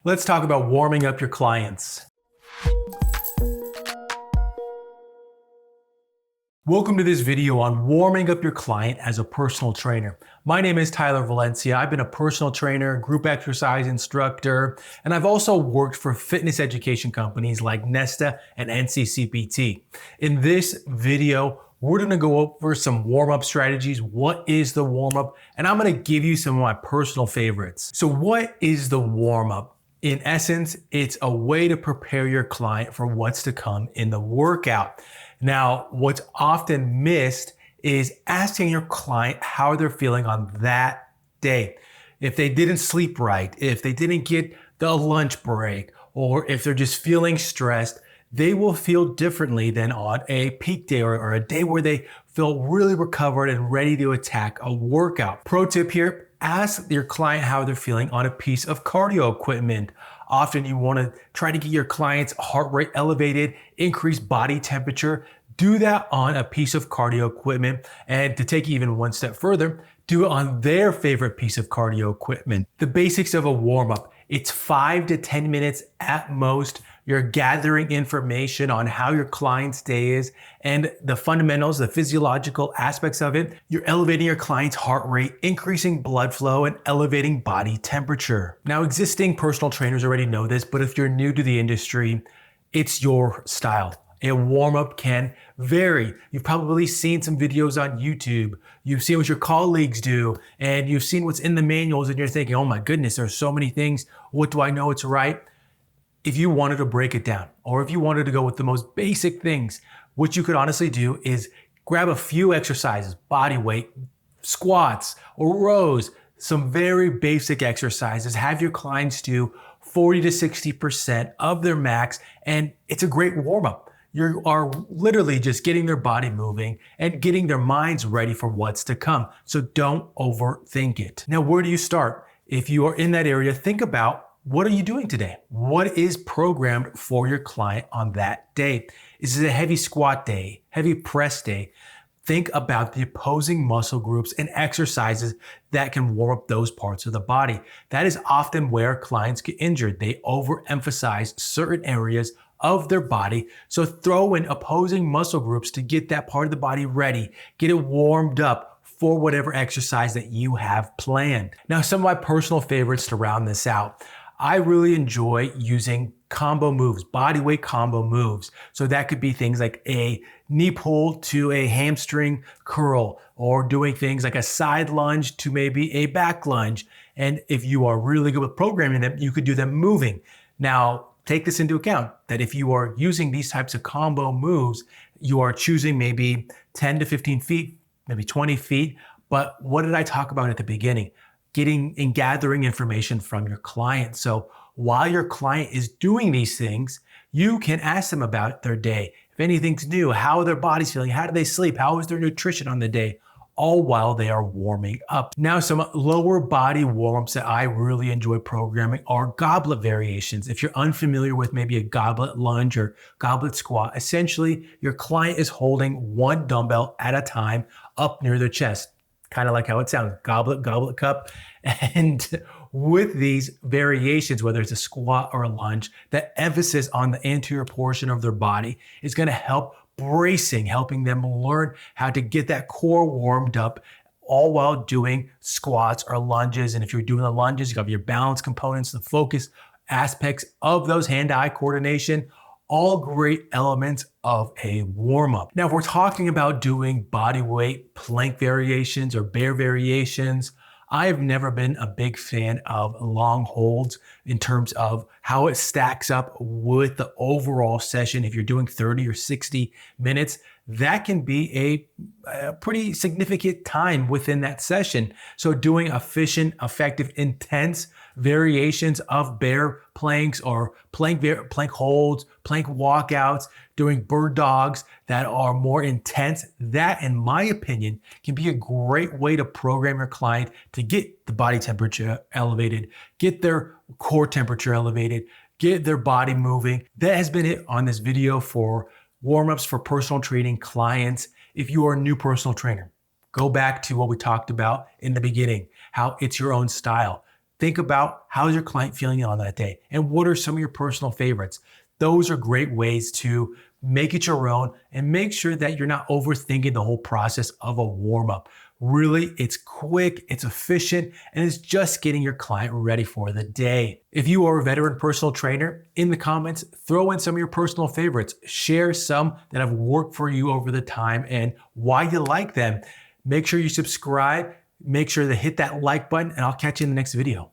Let's talk about warming up your clients. Welcome to this video on warming up your client as a personal trainer. My name is Tyler Valencia. I've been a personal trainer, group exercise instructor, and I've also worked for fitness education companies like Nesta and NCCPT. In this video, we're going to go over some warm-up strategies. What is the warm-up? And I'm going to give you some of my personal favorites. So what is the warm-up? In essence, it's a way to prepare your client for what's to come in the workout. Now, what's often missed is asking your client how they're feeling on that day. If they didn't sleep right, if they didn't get the lunch break, or if they're just feeling stressed, they will feel differently than on a peak day or a day where they feel really recovered and ready to attack a workout. Pro tip here, ask your client how they're feeling on a piece of cardio equipment. Often you want to try to get your client's heart rate elevated, increase body temperature. Do that on a piece of cardio equipment. And to take it even one step further, do it on their favorite piece of cardio equipment. The basics of a warm-up. It's 5 to 10 minutes at most. You're gathering information on how your client's day is and the fundamentals, the physiological aspects of it. You're elevating your client's heart rate, increasing blood flow, and elevating body temperature. Now, existing personal trainers already know this, but if you're new to the industry, it's your style. A warm-up can vary. You've probably seen some videos on YouTube. You've seen what your colleagues do, and you've seen what's in the manuals, and you're thinking, oh my goodness, there's so many things. What do I know it's right? If you wanted to break it down, or if you wanted to go with the most basic things, what you could honestly do is grab a few exercises, body weight, squats, or rows, some very basic exercises, have your clients do 40 to 60% of their max, and it's a great warm-up. You are literally just getting their body moving and getting their minds ready for what's to come. So don't overthink it. Now, where do you start? If you are in that area, think about, what are you doing today? What is programmed for your client on that day? Is it a heavy squat day, heavy press day? Think about the opposing muscle groups and exercises that can warm up those parts of the body. That is often where clients get injured. They overemphasize certain areas of their body. So throw in opposing muscle groups to get that part of the body ready, get it warmed up for whatever exercise that you have planned. Now, some of my personal favorites to round this out. I really enjoy using combo moves, body weight combo moves. So that could be things like a knee pull to a hamstring curl, or doing things like a side lunge to maybe a back lunge. And if you are really good with programming them, you could do them moving. Now, take this into account that if you are using these types of combo moves, you are choosing maybe 10 to 15 feet, maybe 20 feet. But what did I talk about at the beginning? Getting and gathering information from your client. So while your client is doing these things, you can ask them about their day. If anything's new, how are their bodies feeling? How do they sleep? How is their nutrition on the day? All while they are warming up. Now, some lower body warm-ups that I really enjoy programming are goblet variations. If you're unfamiliar with maybe a goblet lunge or goblet squat, essentially your client is holding one dumbbell at a time up near their chest. Kind of like how it sounds, goblet, goblet cup. And with these variations, whether it's a squat or a lunge, that emphasis on the anterior portion of their body is going to help bracing, helping them learn how to get that core warmed up, all while doing squats or lunges. And if you're doing the lunges, you have your balance components, the focus aspects of those hand-eye coordination, all great elements of a warm-up. Now, if we're talking about doing body weight plank variations or bear variations, I have never been a big fan of long holds in terms of how it stacks up with the overall session. If you're doing 30 or 60 minutes, that can be a pretty significant time within that session. So doing efficient, effective, intense variations of bear planks or plank holds, plank walkouts, doing bird dogs that are more intense, that, in my opinion, can be a great way to program your client to get the body temperature elevated, get their core temperature elevated, get their body moving. That has been it on this video for warm-ups for personal training clients. If you are a new personal trainer, go back to what we talked about in the beginning, how it's your own style. think about how's your client feeling on that day and what are some of your personal favorites. Those are great ways to make it your own and make sure that you're not overthinking the whole process of a warm-up. Really, it's quick, it's efficient, and it's just getting your client ready for the day. If you are a veteran personal trainer, in the comments, throw in some of your personal favorites. Share some that have worked for you over the time and why you like them. Make sure you subscribe, make sure to hit that like button, and I'll catch you in the next video.